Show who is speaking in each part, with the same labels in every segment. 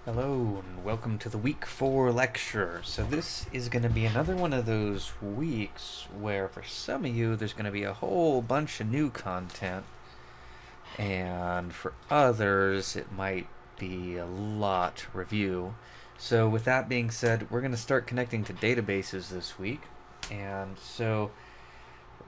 Speaker 1: Hello and welcome to the week 4 lecture. So this is going to be another one of those weeks where for some of you there's going to be a whole bunch of new content, and for others it might be a lot review. So with that being said, we're going to start connecting to databases this week. And so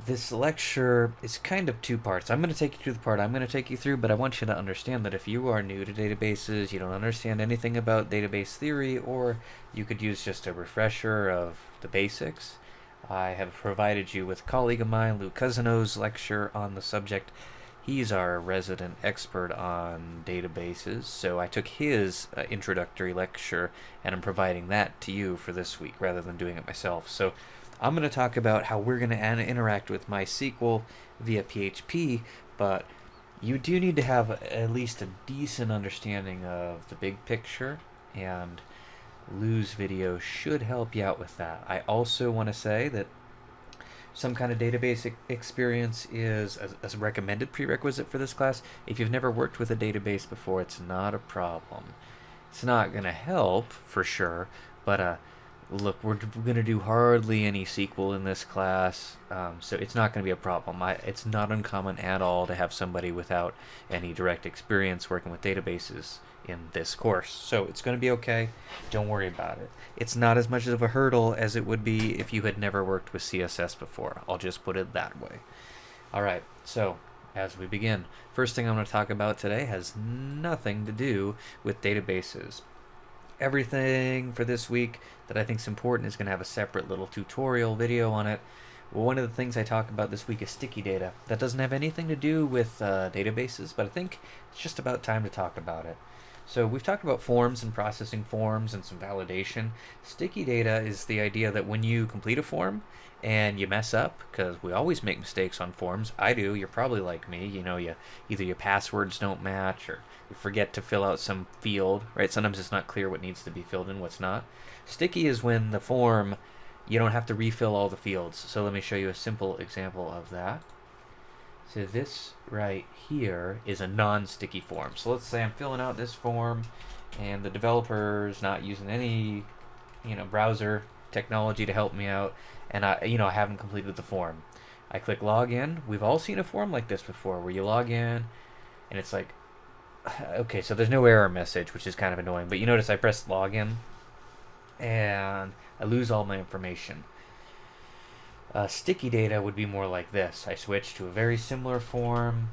Speaker 1: this lecture is kind of two parts. I'm going to take you through the part I'm going to take you through, but I want you to understand that if you are new to databases, you don't understand anything about database theory, or you could use just a refresher of the basics, I have provided you with a colleague of mine, Lou Cousineau's lecture on the subject. He's our resident expert on databases, so I took his introductory lecture and I'm providing that to you for this week rather than doing it myself. So I'm going to talk about how we're going to interact with MySQL via PHP, but you do need to have at least a decent understanding of the big picture, and Lou's video should help you out with that. I also want to say that some kind of database experience is a recommended prerequisite for this class. If you've never worked with a database before, it's not a problem. It's not going to help, for sure, but look, we're going to do hardly any SQL in this class, so it's not going to be a problem. It's not uncommon at all to have somebody without any direct experience working with databases in this course. So it's going to be okay. Don't worry about it. It's not as much of a hurdle as it would be if you had never worked with CSS before. I'll just put it that way. All right, so as we begin, first thing I'm going to talk about today has nothing to do with databases. Everything for this week that I think is important is going to have a separate little tutorial video on it. One of the things I talk about this week is sticky data. That doesn't have anything to do with databases, but I think it's just about time to talk about it. So we've talked about forms and processing forms and some validation. Sticky data is the idea that when you complete a form and you mess up, because we always make mistakes on forms. I do. You're probably like me. You know, either your passwords don't match or you forget to fill out some field, right? Sometimes it's not clear what needs to be filled in, what's not. Sticky is when the form, you don't have to refill all the fields. So let me show you a simple example of that. So this right here is a non-sticky form. So let's say I'm filling out this form and the developer's not using any, browser technology to help me out, and I haven't completed the form. I click login. We've all seen a form like this before where you log in and it's like, okay, so there's no error message, which is kind of annoying, but you notice I press login and I lose all my information. Sticky data would be more like this. I switch to a very similar form.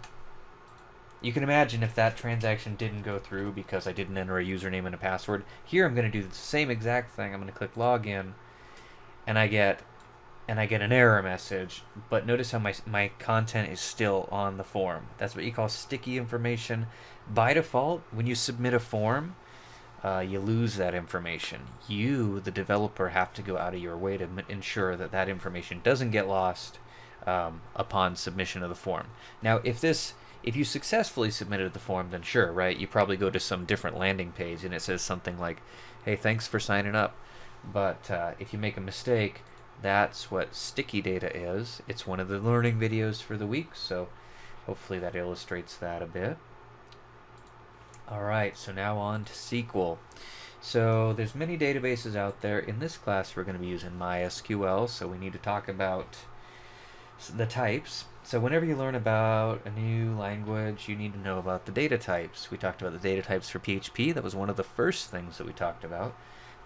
Speaker 1: You can imagine if that transaction didn't go through because I didn't enter a username and a password. Here I'm going to do the same exact thing. I'm going to click login and I get an error message, but notice how my content is still on the form. That's what you call sticky information. By default, when you submit a form, you lose that information. You, the developer, have to go out of your way to ensure that that information doesn't get lost upon submission of the form. Now, if you successfully submitted the form, then sure, right? You probably go to some different landing page and it says something like, hey, thanks for signing up. But if you make a mistake, that's what sticky data is. It's one of the learning videos for the week, so hopefully that illustrates that a bit. Alright, so now on to SQL. So there's many databases out there. In this class we're going to be using MySQL, so we need to talk about the types. So whenever you learn about a new language, you need to know about the data types. We talked about the data types for PHP. That was one of the first things that we talked about.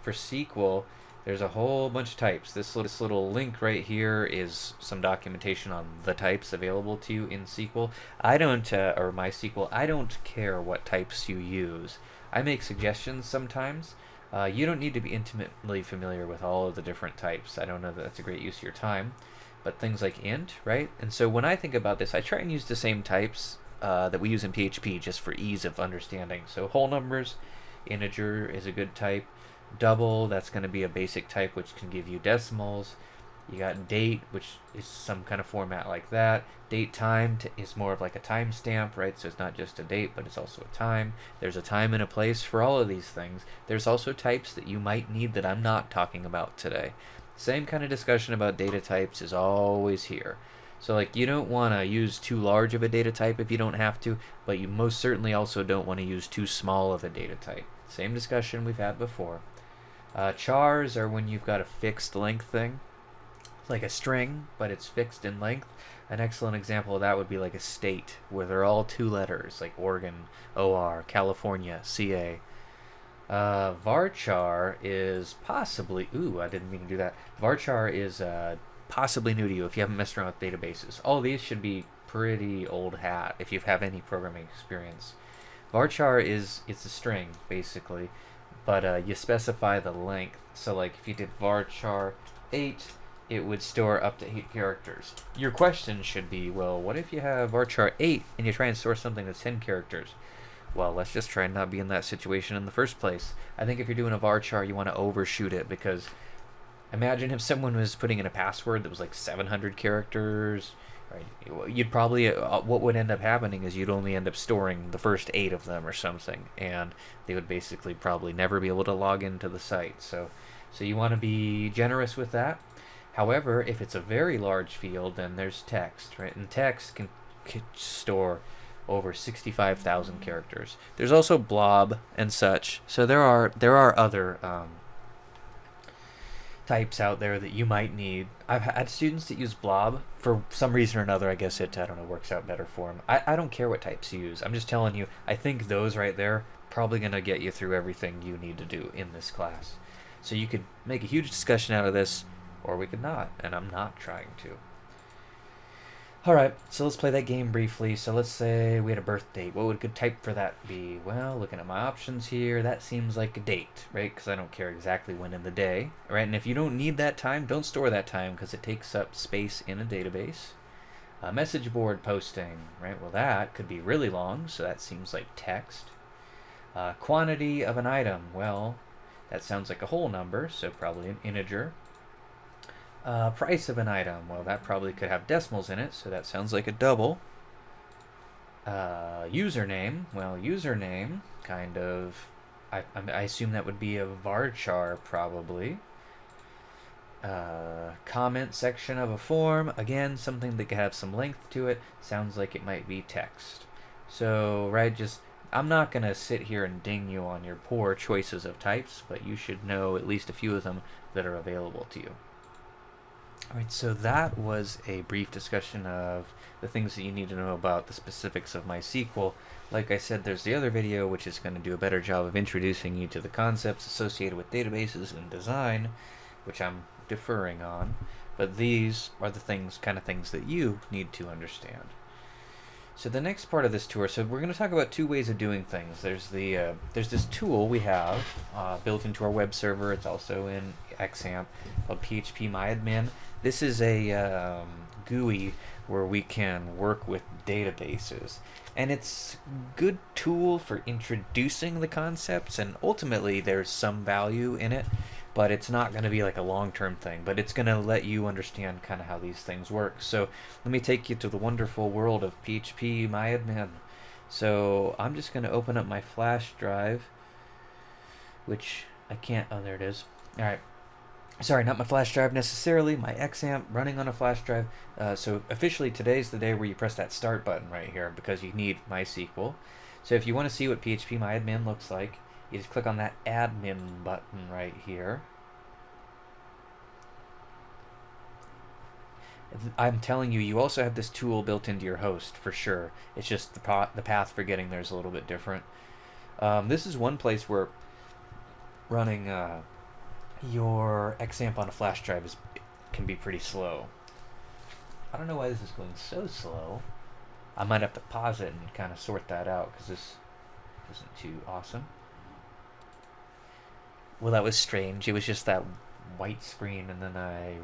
Speaker 1: For SQL, there's a whole bunch of types. This little link right here is some documentation on the types available to you in SQL. Or MySQL, I don't care what types you use. I make suggestions sometimes. You don't need to be intimately familiar with all of the different types. I don't know that that's a great use of your time. But things like int, right? And so when I think about this, I try and use the same types that we use in PHP just for ease of understanding. So whole numbers, integer is a good type. Double, that's going to be a basic type which can give you decimals. You got date, which is some kind of format like that. Date time is more of like a timestamp, right? So it's not just a date, but it's also a time. There's a time and a place for all of these things. There's also types that you might need that I'm not talking about today. Same kind of discussion about data types is always here. So like you don't want to use too large of a data type if you don't have to, but you most certainly also don't want to use too small of a data type. Same discussion we've had before. Chars are when you've got a fixed length thing, like a string, but it's fixed in length. An excellent example of that would be like a state, where they're all 2 letters, like Oregon, OR, California, CA. Varchar is possibly, I didn't mean to do that. Varchar is possibly new to you if you haven't messed around with databases. All these should be pretty old hat if you have any programming experience. Varchar it's a string, basically, but you specify the length. So like if you did varchar 8, it would store up to 8 characters. Your question should be, well, what if you have varchar 8 and you try and store something that's 10 characters? Well, let's just try and not be in that situation in the first place. I think if you're doing a varchar, you want to overshoot it, because imagine if someone was putting in a password that was like 700 characters, right? You'd probably, what would end up happening is you'd only end up storing the first 8 of them or something, and they would basically probably never be able to log into the site. So you want to be generous with that. However, if it's a very large field, then there's text, right? And text can store over 65,000 characters. There's also blob and such. So there are other types out there that you might need. I've had students that use blob for some reason or another. I guess it, I don't know, works out better for them. I don't care what types you use. I'm just telling you, I think those right there probably going to get you through everything you need to do in this class. So you could make a huge discussion out of this, or we could not, and I'm not trying to. Alright, so let's play that game briefly. So let's say we had a birth date. What would a good type for that be? Well, looking at my options here, that seems like a date, right? Because I don't care exactly when in the day, right? And if you don't need that time, don't store that time because it takes up space in a database. Message board posting, right? Well, that could be really long, so that seems like text. Quantity of an item, well, that sounds like a whole number, so probably an integer. Price of an item, well, that probably could have decimals in it, so that sounds like a double. Username, well, username, kind of, I assume that would be a varchar, probably. Comment section of a form, again, something that could have some length to it, sounds like it might be text. So, right, just, I'm not going to sit here and ding you on your poor choices of types, but you should know at least a few of them that are available to you. Alright, so that was a brief discussion of the things that you need to know about the specifics of MySQL. Like I said, there's the other video which is going to do a better job of introducing you to the concepts associated with databases and design, which I'm deferring on. But these are the kind of things that you need to understand. So the next part of this tour, so we're going to talk about 2 ways of doing things. There's this tool we have built into our web server. It's also in XAMPP called PHPMyAdmin. This is a GUI where we can work with databases, and it's a good tool for introducing the concepts, and ultimately there's some value in it, but it's not going to be like a long-term thing, but it's going to let you understand kind of how these things work. So let me take you to the wonderful world of PHPMyAdmin. So I'm just going to open up my flash drive, which I can't, oh, there it is. All right. Sorry, not my flash drive necessarily, my XAMPP running on a flash drive. So officially today's the day where you press that start button right here because you need MySQL. So if you want to see what PHPMyAdmin looks like, you just click on that admin button right here. I'm telling you, you also have this tool built into your host for sure. It's just the path for getting there is a little bit different. This is one place where running your XAMPP on a flash drive can be pretty slow. I don't know why this is going so slow. I might have to pause it and kind of sort that out because this isn't too awesome. Well, that was strange. It was just that white screen, and then I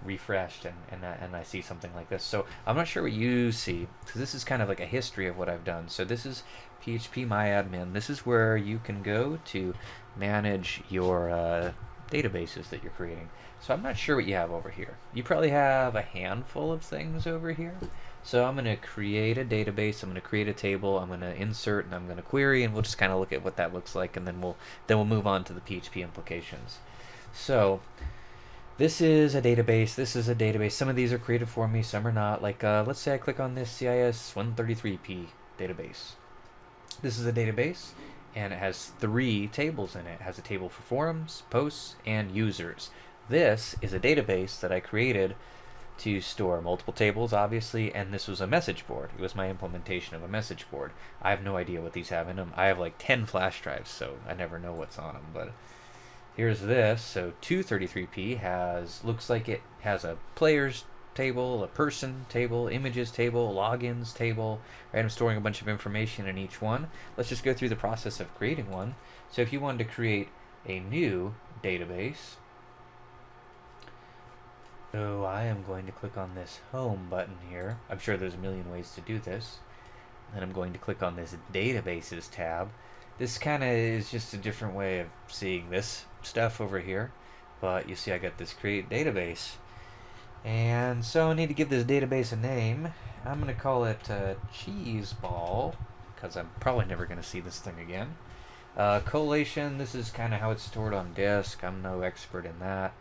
Speaker 1: refreshed, and I see something like this. So I'm not sure what you see, because this is kind of like a history of what I've done. So this is PHPMyAdmin. This is where you can go to manage your databases that you're creating. So I'm not sure what you have over here. You probably have a handful of things over here. So I'm going to create a database, I'm going to create a table, I'm going to insert, and I'm going to query, and we'll just kind of look at what that looks like, and then we'll move on to the PHP implications. So This is a database. This is a database. Some of these are created for me, some are not. Like, let's say I click on this CIS 133p database. This is a database, and it has 3 tables in it. It has a table for forums, posts, and users. This is a database that I created to store multiple tables, obviously, and this was a message board. It was my implementation of a message board. I have no idea what these have in them. I have like 10 flash drives, so I never know what's on them, but here's this. So 233p looks like it has a players table, a person table, images table, logins table, right? I'm storing a bunch of information in each one. Let's just go through the process of creating one. So if you wanted to create a new database, so I am going to click on this home button here. I'm sure there's a million ways to do this. Then I'm going to click on this databases tab. This kind of is just a different way of seeing this stuff over here. But you see I got this create database. And so I need to give this database a name. I'm going to call it cheese ball, because I'm probably never going to see this thing again. Collation, this is kind of how it's stored on disk. I'm no expert in that.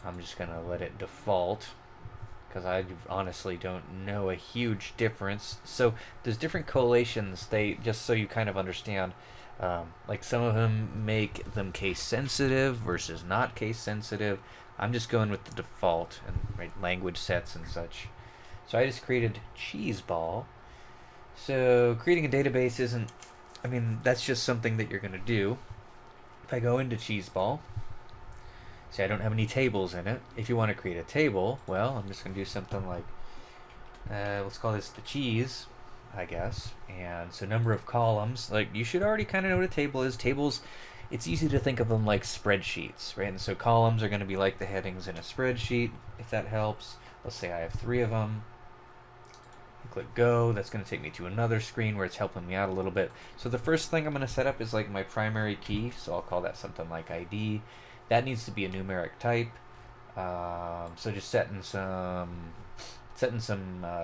Speaker 1: I'm just going to let it default, because I honestly don't know a huge difference. So there's different collations. They, just so you kind of understand, like some of them make them case sensitive versus not case sensitive. I'm just going with the default and right, language sets and such. So I just created cheese ball. So creating a database isn't, I mean, that's just something that you're going to do. If I go into cheese ball, see, I don't have any tables in it. If you want to create a table, well, I'm just going to do something like, let's call this the cheese, I guess. And so number of columns, like you should already kind of know what a table is. Tables, it's easy to think of them like spreadsheets, right? And so columns are going to be like the headings in a spreadsheet, if that helps. Let's say I have 3 of them. I click go. That's going to take me to another screen where it's helping me out a little bit. So the first thing I'm going to set up is like my primary key. So I'll call that something like ID. That needs to be a numeric type. So just setting some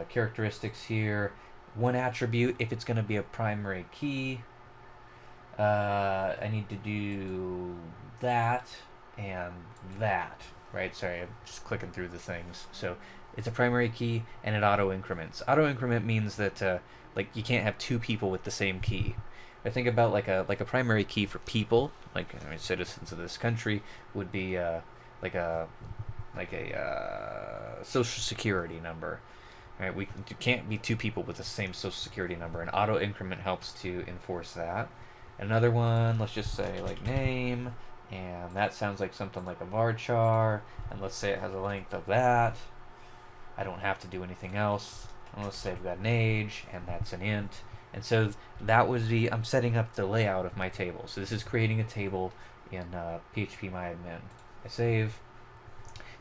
Speaker 1: characteristics here. One attribute, if it's going to be a primary key, I need to do that and that, right? Sorry, I'm just clicking through the things. So it's a primary key and it auto increments. Auto increment means that like you can't have 2 people with the same key. I think about like a primary key for people, like I mean, citizens of this country would be like a social security number, right? We can't be 2 people with the same social security number, and auto increment helps to enforce that. Another one, let's just say like name, and that sounds like something like a varchar, and let's say it has a length of that. I don't have to do anything else. And let's say I've got an age, and that's an int. And so that was I'm setting up the layout of my table. So this is creating a table in PHPMyAdmin. I save.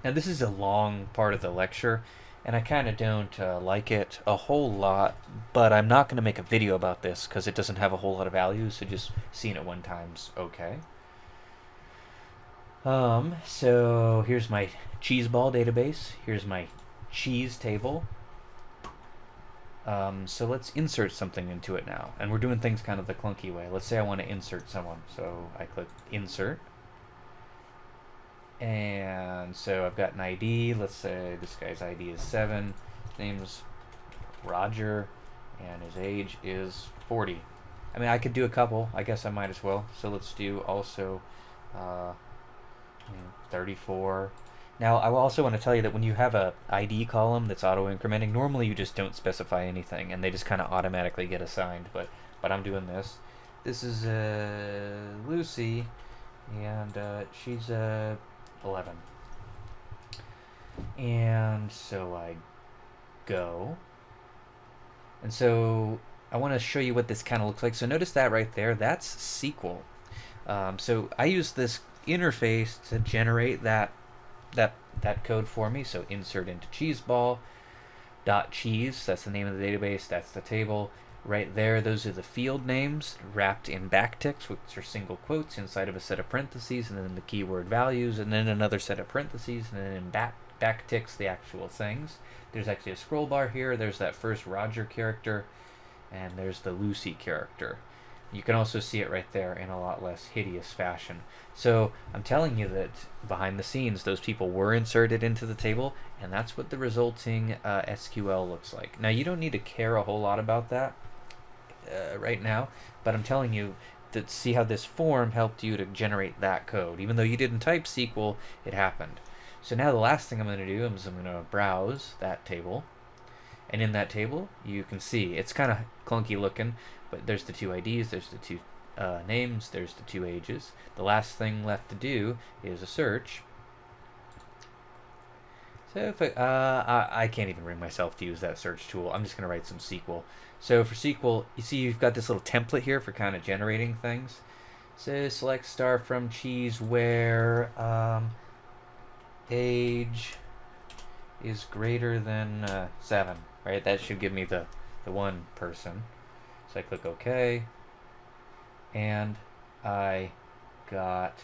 Speaker 1: Now this is a long part of the lecture, and I kind of don't like it a whole lot, but I'm not going to make a video about this because it doesn't have a whole lot of value, so just seeing it one time's okay. So here's my cheese ball database. Here's my cheese table. So let's insert something into it now. And we're doing things kind of the clunky way. Let's say I want to insert someone. So I click insert. And so I've got an ID. Let's say this guy's ID is 7. His name's Roger. And his age is 40. I mean, I could do a couple. I guess I might as well. So let's do also 34. Now, I also want to tell you that when you have a ID column that's auto-incrementing, normally you just don't specify anything, and they just kind of automatically get assigned, but I'm doing this. This is Lucy, and she's 11. And so I go, and so I want to show you what this kind of looks like. So notice that right there, that's SQL. So I use this interface to generate that code for me. So insert into cheeseball dot cheese, that's the name of the database, that's the table right there. Those are the field names wrapped in backticks, which are single quotes inside of a set of parentheses, and then the keyword values, and then another set of parentheses, and then in backticks the actual things. There's actually a scroll bar here. There's that first Roger character, and there's the Lucy character. You can also see it right there in a lot less hideous fashion. So I'm telling you that behind the scenes, those people were inserted into the table, and that's what the resulting SQL looks like. Now, you don't need to care a whole lot about that right now, but I'm telling you to see how this form helped you to generate that code. Even though you didn't type SQL, it happened. So now the last thing I'm going to do is I'm going to browse that table. And in that table, you can see it's kind of clunky looking, but there's the two IDs, there's the two names, there's the two ages. The last thing left to do is a search. So if I can't even bring myself to use that search tool. I'm just going to write some SQL. So for SQL, you see you've got this little template here for kind of generating things. So select star from cheese where age is greater than 7, right? That should give me the one person. So I click OK, and I got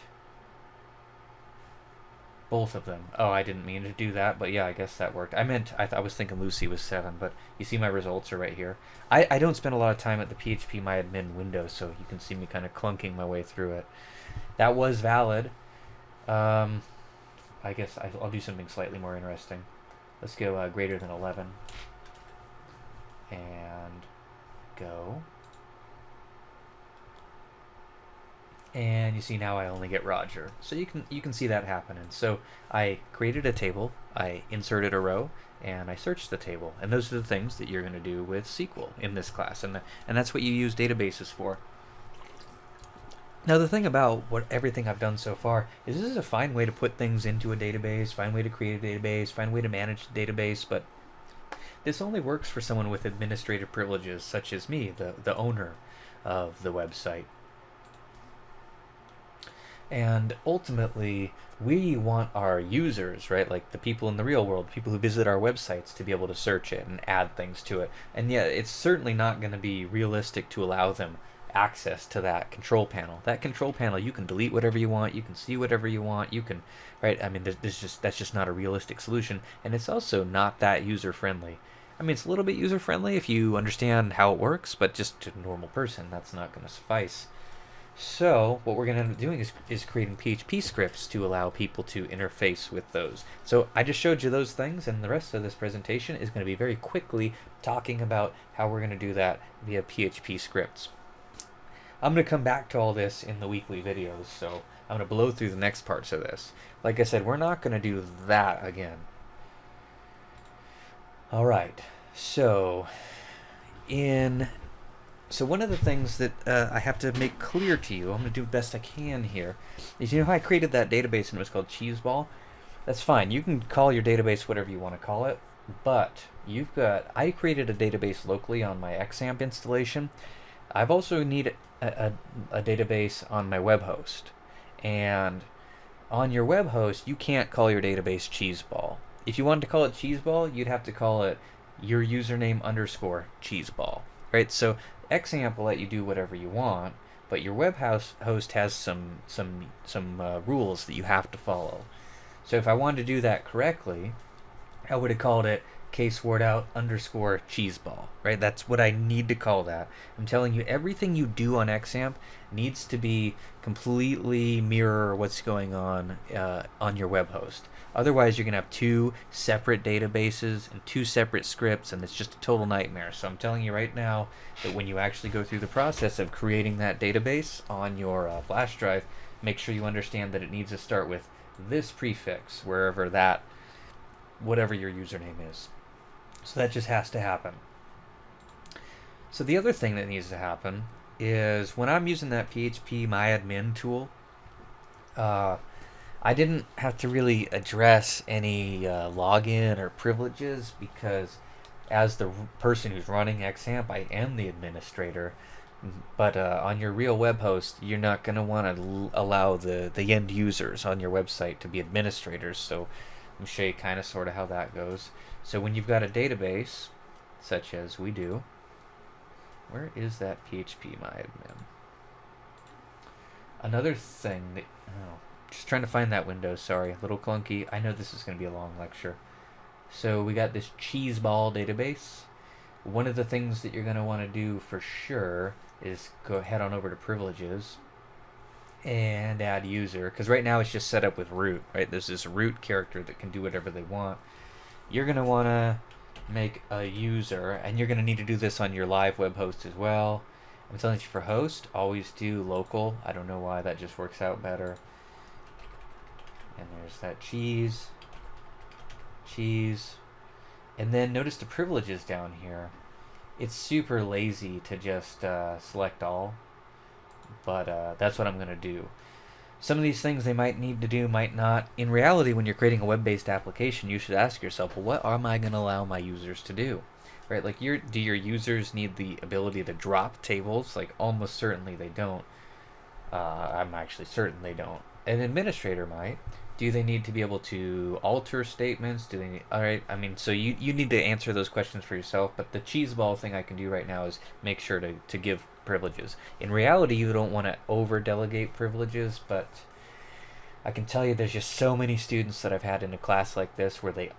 Speaker 1: both of them. Oh, I didn't mean to do that, but yeah, I guess that worked. I was thinking Lucy was 7, but you see my results are right here. I don't spend a lot of time at the PHPMyAdmin window, so you can see me kind of clunking my way through it. That was valid. I guess I'll do something slightly more interesting. Let's go greater than 11. And go. And you see now I only get Roger. So you can see that happening. So I created a table, I inserted a row, and I searched the table. And those are the things that you're going to do with SQL in this class. And that's what you use databases for. Now the thing about everything I've done so far is this is a fine way to put things into a database, fine way to create a database, fine way to manage the database, but this only works for someone with administrative privileges such as me, the owner of the website. And ultimately, we want our users, right, like the people in the real world, people who visit our websites, to be able to search it and add things to it. And yet, it's certainly not going to be realistic to allow them access to that control panel. That control panel, you can delete whatever you want, you can see whatever you want, you can, right? I mean, that's just not a realistic solution, and it's also not that user-friendly. I mean, it's a little bit user-friendly if you understand how it works, but just to a normal person, that's not going to suffice. So what we're going to end up doing is creating PHP scripts to allow people to interface with those. So I just showed you those things, and the rest of this presentation is going to be very quickly talking about how we're going to do that via PHP scripts. I'm going to come back to all this in the weekly videos, so I'm going to blow through the next parts of this. Like I said, we're not going to do that again. All right, so one of the things that I have to make clear to you, I'm going to do the best I can here, is you know how I created that database and it was called Cheeseball? That's fine. You can call your database whatever you want to call it, but I created a database locally on my XAMPP installation. I've also need a database on my web host. And on your web host, you can't call your database Cheeseball. If you wanted to call it Cheeseball, you'd have to call it your username _ Cheeseball. Right? So XAMPP will let you do whatever you want, but your web host has some rules that you have to follow. So if I wanted to do that correctly, I would have called it casewordOut _ Cheeseball, right? That's what I need to call that. I'm telling you, everything you do on XAMPP needs to be completely mirror what's going on your web host. Otherwise, you're going to have two separate databases and two separate scripts, and it's just a total nightmare. So I'm telling you right now that when you actually go through the process of creating that database on your flash drive, make sure you understand that it needs to start with this prefix, whatever your username is. So that just has to happen. So the other thing that needs to happen is when I'm using that PHPMyAdmin tool, I didn't have to really address any login or privileges because as the person who's running XAMPP, I am the administrator. But on your real web host, you're not going to want to allow the end users on your website to be administrators. So I'm show you kind of sort of how that goes. So when you've got a database, such as we do, where is that PHPMyAdmin? Another thing that, just trying to find that window, sorry, a little clunky. I know this is going to be a long lecture. So we got this Cheeseball database. One of the things that you're going to want to do for sure is go head on over to privileges and add user, because right now it's just set up with root, right? There's this root character that can do whatever they want. You're going to want to make a user, and you're going to need to do this on your live web host as well. I'm telling you, for host, always do local. I don't know why, that just works out better. And there's that cheese. And then notice the privileges down here. It's super lazy to just select all, but that's what I'm going to do. Some of these things they might need to do, might not. In reality, when you're creating a web-based application, you should ask yourself, well, what am I going to allow my users to do? Right? Like, do your users need the ability to drop tables? Like, almost certainly they don't. I'm actually certain they don't. An administrator might. Do they need to be able to alter statements? Do they need, all right, I mean, so you need to answer those questions for yourself, but the cheese ball thing I can do right now is make sure to give privileges. In reality, you don't want to over-delegate privileges, but I can tell you there's just so many students that I've had in a class like this where they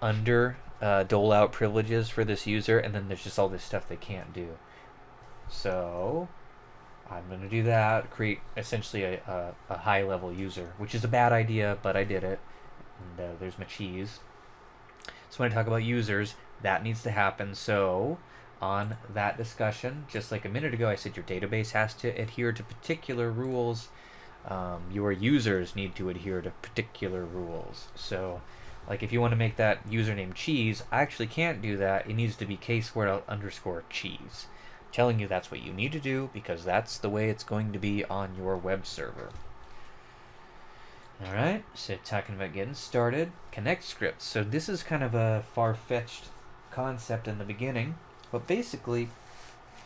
Speaker 1: dole out privileges for this user, and then there's just all this stuff they can't do. So I'm going to do that, create essentially a high-level user, which is a bad idea, but I did it. And there's my cheese. So when I talk about users, that needs to happen. So on that discussion, just like a minute ago, I said your database has to adhere to particular rules. Your users need to adhere to particular rules. So like if you want to make that username cheese, I actually can't do that. It needs to be k_cheese. Telling you that's what you need to do because that's the way it's going to be on your web server. Alright, so talking about getting started, connect scripts. So this is kind of a far-fetched concept in the beginning, but basically,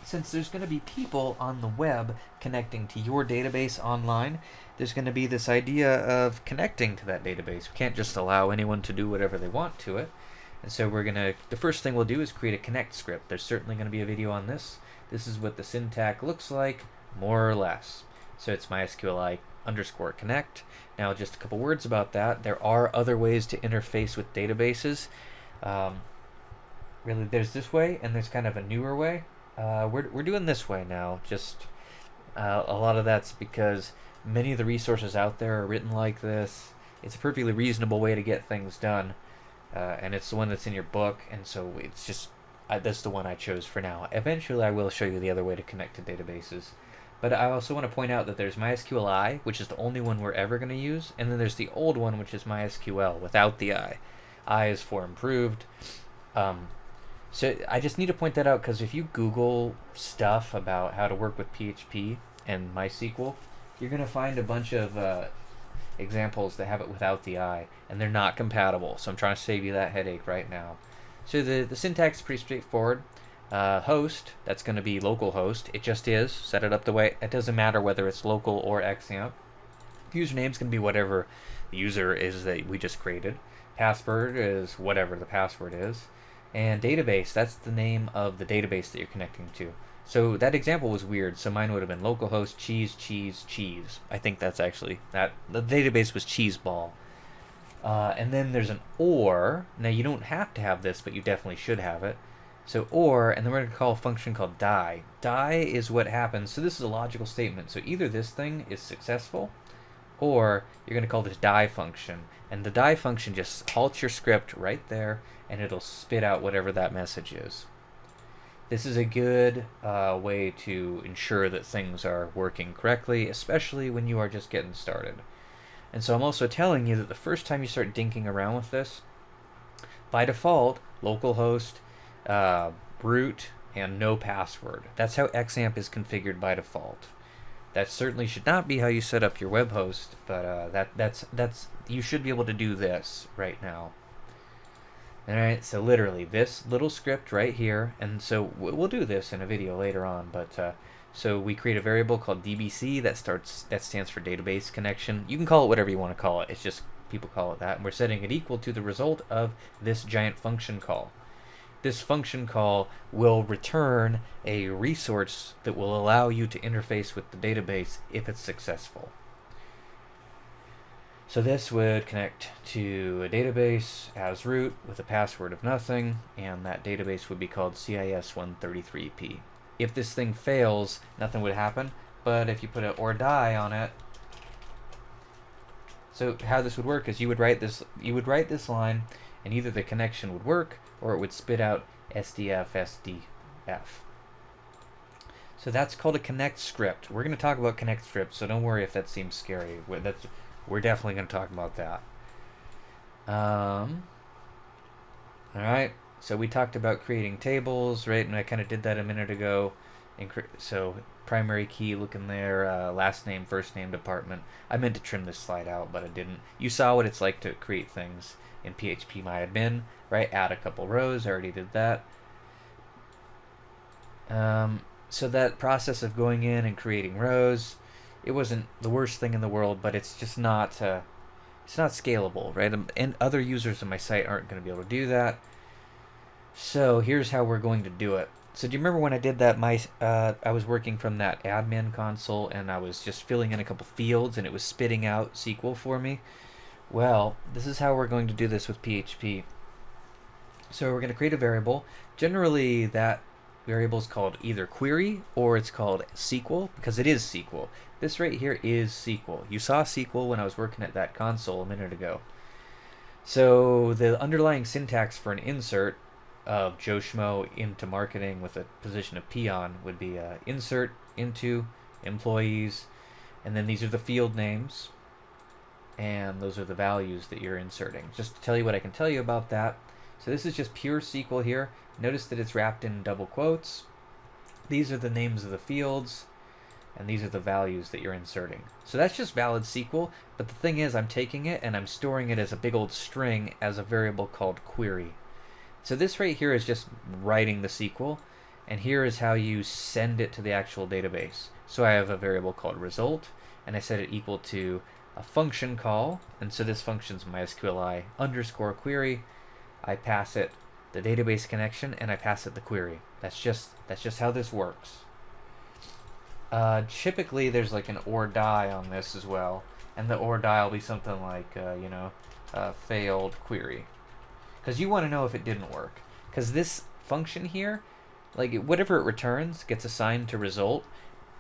Speaker 1: since there's going to be people on the web connecting to your database online, there's going to be this idea of connecting to that database. We can't just allow anyone to do whatever they want to it. And so the first thing we'll do is create a connect script. There's certainly going to be a video on this. This is what the syntax looks like, more or less. So it's MySQL_connect. Now, just a couple words about that. There are other ways to interface with databases. Really, there's this way, and there's kind of a newer way. We're doing this way now. Just a lot of that's because many of the resources out there are written like this. It's a perfectly reasonable way to get things done, and it's the one that's in your book, and so it's just that's the one I chose for now. Eventually, I will show you the other way to connect to databases. But I also want to point out that there's MySQL which is the only one we're ever going to use, and then there's the old one, which is MySQL without the I. I is for improved. So I just need to point that out because if you Google stuff about how to work with PHP and MySQL, you're going to find a bunch of examples that have it without the I, and they're not compatible. So I'm trying to save you that headache right now. So the syntax is pretty straightforward. Host, that's going to be localhost. It just is. Set it up the way. It doesn't matter whether it's local or XAMPP. Username is going to be whatever the user is that we just created. Password is whatever the password is. And database, that's the name of the database that you're connecting to. So that example was weird. So mine would have been localhost cheese. I think that's actually that. The database was cheeseball. And then there's an or. Now you don't have to have this, but you definitely should have it. So or, and then we're going to call a function called die. Die is what happens. So this is a logical statement. So either this thing is successful, or you're going to call this die function. And the die function just halts your script right there, and it'll spit out whatever that message is. This is a good way to ensure that things are working correctly, especially when you are just getting started. And so I'm also telling you that the first time you start dinking around with this, by default, localhost, root, and no password. That's how XAMPP is configured by default. That certainly should not be how you set up your web host, but that's you should be able to do this right now. Alright, so literally this little script right here, and so we'll do this in a video later on, but so we create a variable called DBC that stands for database connection. You can call it whatever you want to call it. It's just people call it that, and we're setting it equal to the result of this giant function call. This function call will return a resource that will allow you to interface with the database if it's successful. So this would connect to a database as root with a password of nothing, and that database would be called CIS 133P. if this thing fails, nothing would happen. But if you put an or die on it, so how this would work is you would write this line, and either the connection would work or it would spit out SDF, SDF. So that's called a connect script. We're going to talk about connect scripts, so don't worry if that seems scary. We're definitely going to talk about that. Alright, so we talked about creating tables, right? And I kind of did that a minute ago. So primary key, look in there, last name, first name, department. I meant to trim this slide out, but I didn't. You saw what it's like to create things in PHPMyAdmin, right? Add a couple rows, I already did that. So that process of going in and creating rows, it wasn't the worst thing in the world, but it's just not it's not scalable, right? And other users of my site aren't going to be able to do that. So here's how we're going to do it. So do you remember when I did that? I was working from that admin console, and I was just filling in a couple fields, and it was spitting out SQL for me. Well, this is how we're going to do this with PHP. So we're going to create a variable. Generally, that variable is called either query or it's called SQL, because it is SQL. This right here is SQL. You saw SQL when I was working at that console a minute ago. So the underlying syntax for an insert of Joe Schmo into marketing with a position of peon would be insert into employees, and then these are the field names, and those are the values that you're inserting. Just to tell you what I can tell you about that. So this is just pure SQL here. Notice that it's wrapped in double quotes. These are the names of the fields, and these are the values that you're inserting. So that's just valid SQL, but the thing is I'm taking it and I'm storing it as a big old string as a variable called query. So this right here is just writing the SQL, and here is how you send it to the actual database. So I have a variable called result, and I set it equal to a function call, and so this function's MySQL underscore query. I pass it the database connection, and I pass it the query. That's just how this works. Typically there's like an or die on this as well, and the or die will be something like failed query, because you want to know if it didn't work, because this function here, like whatever it returns gets assigned to result,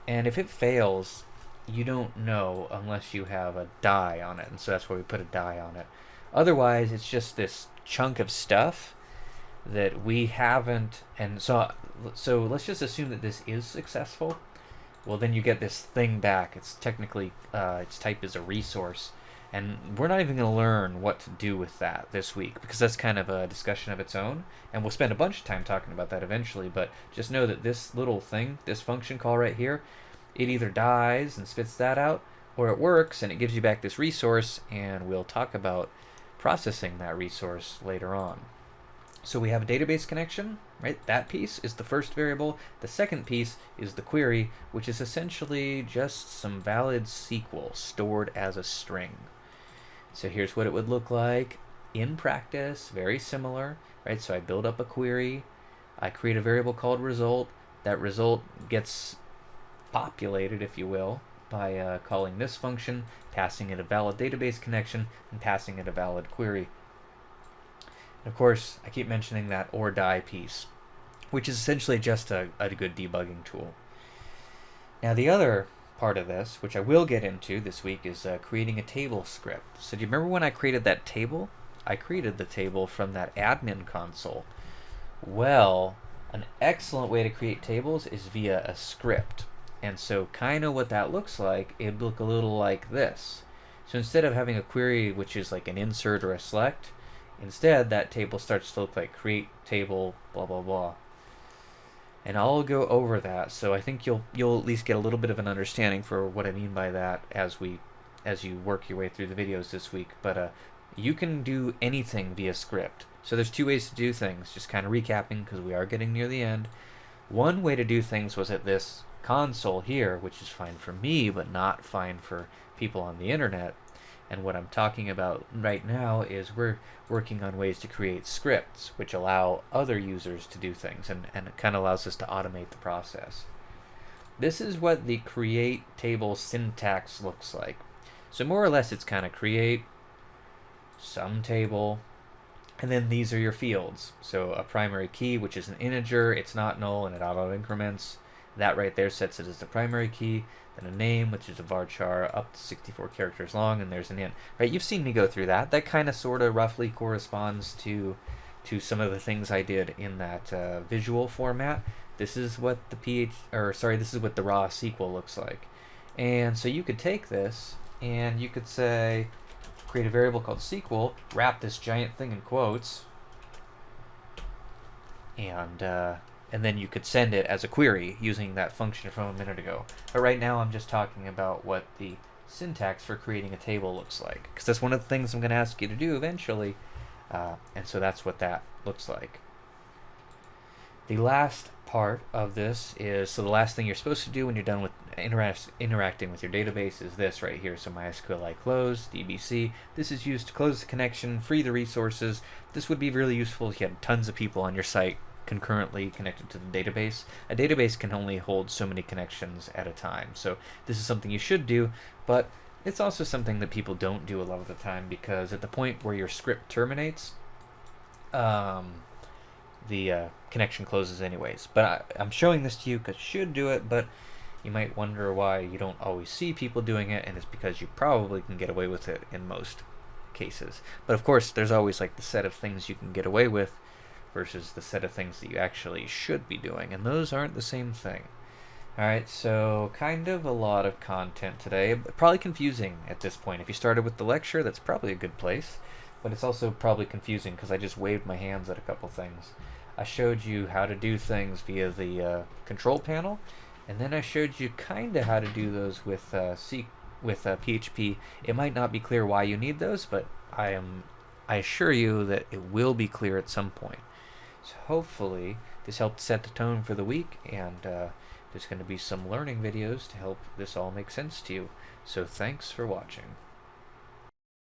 Speaker 1: and if it fails you don't know unless you have a die on it, and so that's why we put a die on it. Otherwise it's just this chunk of stuff that we haven't, and so let's just assume that this is successful. Well, then you get this thing back. It's technically its type is a resource, and we're not even going to learn what to do with that this week, because that's kind of a discussion of its own, and we'll spend a bunch of time talking about that eventually. But just know that this little thing, this function call right here, it either dies and spits that out, or it works and it gives you back this resource, and we'll talk about processing that resource later on. So we have a database connection, right? That piece is the first variable. The second piece is the query, which is essentially just some valid SQL stored as a string. So here's what it would look like in practice, very similar, right? So I build up a query, I create a variable called result. That result gets populated, if you will, by calling this function, passing it a valid database connection, and passing it a valid query. Of course, I keep mentioning that or die piece, which is essentially just a good debugging tool. Now the other part of this, which I will get into this week, is creating a table script. So do you remember when I created that table? I created the table from that admin console. Well, an excellent way to create tables is via a script. And so kind of what that looks like, it'd look a little like this. So instead of having a query which is like an insert or a select, instead, that table starts to look like create table, blah, blah, blah. And I'll go over that, so I think you'll at least get a little bit of an understanding for what I mean by that as you work your way through the videos this week. But you can do anything via script. So there's two ways to do things, just kind of recapping because we are getting near the end. One way to do things was at this console here, which is fine for me, but not fine for people on the internet. And what I'm talking about right now is we're working on ways to create scripts which allow other users to do things, and it kind of allows us to automate the process. This is what the create table syntax looks like. So more or less it's kind of create some table, and then these are your fields. So a primary key, which is an integer, it's not null and it auto increments. That right there sets it as the primary key, then a name, which is a varchar up to 64 characters long, and there's an int. Right, you've seen me go through that. That kind of sort of roughly corresponds to some of the things I did in that visual format. This is what the this is what the raw SQL looks like. And so you could take this and you could say, create a variable called SQL, wrap this giant thing in quotes, and then you could send it as a query using that function from a minute ago. But right now I'm just talking about what the syntax for creating a table looks like, because that's one of the things I'm going to ask you to do eventually, and so that's what that looks like. The last part of this is, so the last thing you're supposed to do when you're done with interacting with your database is this right here. So MySQL close, DBC. This is used to close the connection, free the resources. This would be really useful if you had tons of people on your site concurrently connected to the database. A database can only hold so many connections at a time. So this is something you should do, but it's also something that people don't do a lot of the time, because at the point where your script terminates, the connection closes anyways. But I'm showing this to you because you should do it, but you might wonder why you don't always see people doing it, and it's because you probably can get away with it in most cases. But of course, there's always like the set of things you can get away with versus the set of things that you actually should be doing, and those aren't the same thing. Alright, so kind of a lot of content today, but probably confusing at this point. If you started with the lecture, that's probably a good place, but it's also probably confusing because I just waved my hands at a couple things. I showed you how to do things via the control panel, and then I showed you kind of how to do those with PHP. It might not be clear why you need those, but I assure you that it will be clear at some point. So hopefully this helped set the tone for the week, and there's going to be some learning videos to help this all make sense to you. So thanks for watching.